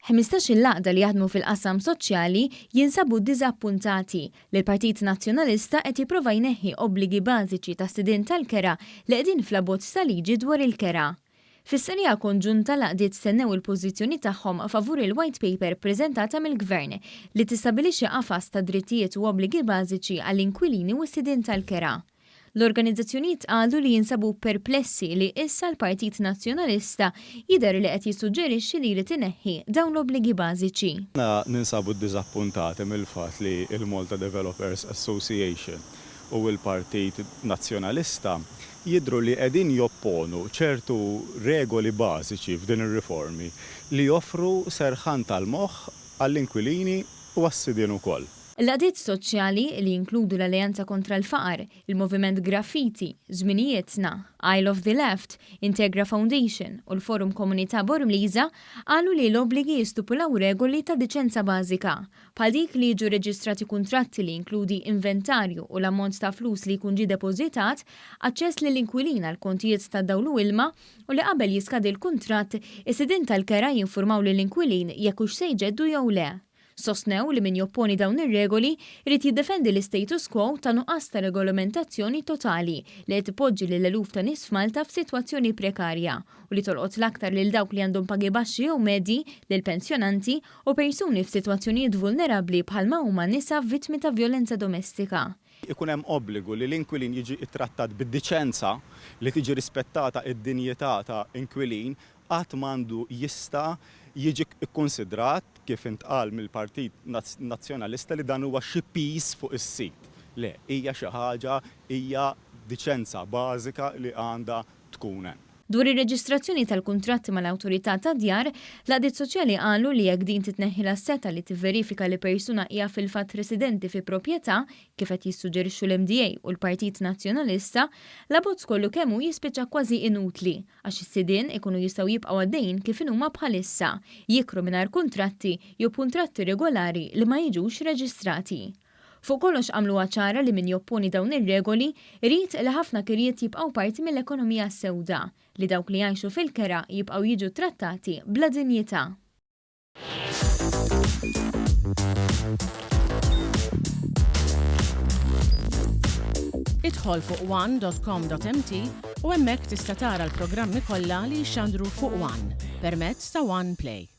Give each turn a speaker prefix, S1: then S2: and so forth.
S1: 15 il-għaqda li jaħdmu fil-qasam soċjali jinsabu ddiżappuntati li l-Partit Nazzjonalista qed jipprova jneħħi obbligi bażiċi ta' stidien tal-kera li qegħdin fl-abbozz tal-liġi dwar il-kera. Fis-serija konġunta laqdiet stennew il-pożizzjoni tagħhom favur il-white paper ppreżentata mill-Gvern li tistabilixxi qafas ta' drittijiet u obbligi bażiċi għall-inkwilini u s-sidien tal-kera. L-organizzazzjonijiet qalu li jinsabu perplessi li issa l-Partit Nazzjonalista jidher li qed jissuġġerixxi li jrid ineħħi dawn l-obbligi bażiċi.
S2: Ninsabu ddiżappuntati mill-fatt li l-Malta Developers Association u l-Partit Nazzjonalista jidhru li qegħdin jopponu ċertu regoli bażiċi f'din ir-riformi li joffru serħan tal-moħħ għall-inkwilini u għas-sidien ukoll.
S1: L-għadiet soċjali li jinkludu l-Alleanza kontra l-Faqar, il-Moviment Graffiti, Żminijietna, Isle of the Left, Integra Foundation u l-Forum Komunità Bormliża qalu li l-obbligi jistipulaw regoli ta' diċenza bażika, bħal dik li jiġu reġistrati kuntratti li jinkludi inventarju u l-ammont ta' flus li jkun ġie depożitat, aċċess lill inkwilina l-kontijiet ta' dawl u ilma u li qabel jiskadi l-kuntratt is-sidien tal-kera jinfurmaw lill-inkwilin jekk hux se jġeddu jew le. Sostnew li min jopponi dawn ir-regoli jrid jiddefendi l-status quo ta' nuqqas ta' regolamentazzjoni totali li qed ipoġġi lil eluf ta' nies f'Malta f'sitwazzjoni prekarja u li tolqot l-aktar lil dawk li għandhom pagi baxxi jew medji, lil pensjonanti u persuni f'sitwazzjonijiet vulnerabbli bħalma huma nisa vittmi ta' vjolenza domestika.
S2: Ikun hemm obbligu li l-inkwilin jiġi ittrattat bid-diċenza li tiġi rispettata id-dinjità ta' inkwilin qatt m'għandu jista' jiġi kkonsidrat kif intqal mill-Partit Nazzjonalista li dan huwa xi piż fuq is-sit. Le, hija xi ħaġa, hija diċenza bażika li għandha tkun hemm.
S1: Dwar ir-reġistrazzjoni tal-kuntratti mal-Awtorità ta' Djar, l-għadiet soċjali qalu li jekk din titneħħi l-asseta li tivverifika li persuna hija fil-fatt residenti fi proprjetà, kif qed jissuġġerixxu l-MDA u l-Partit Nazzjonalista, l-abbozz kollu kemm hu jispiċċa kważi inutli għax is-sidien ikunu jistgħu jibqgħu għaddejjin kif huma bħalissa, jikru mingħajr kuntratti jew kuntratti regolari li ma jiġux reġistrati. Fuq kollox għamlu ċara li min jopponi dawn ir-regoli jrid li ħafna kirjiet jibqgħu parti mill-ekonomija sewda li dawk li jgħixu fil-kera jibqgħu jiġu trattati bla dinjità.
S3: Idħol fuq one.com.mt u hemmhekk tista' tara l-programmi kollha li jxandru fuq One permezz ta' One Play.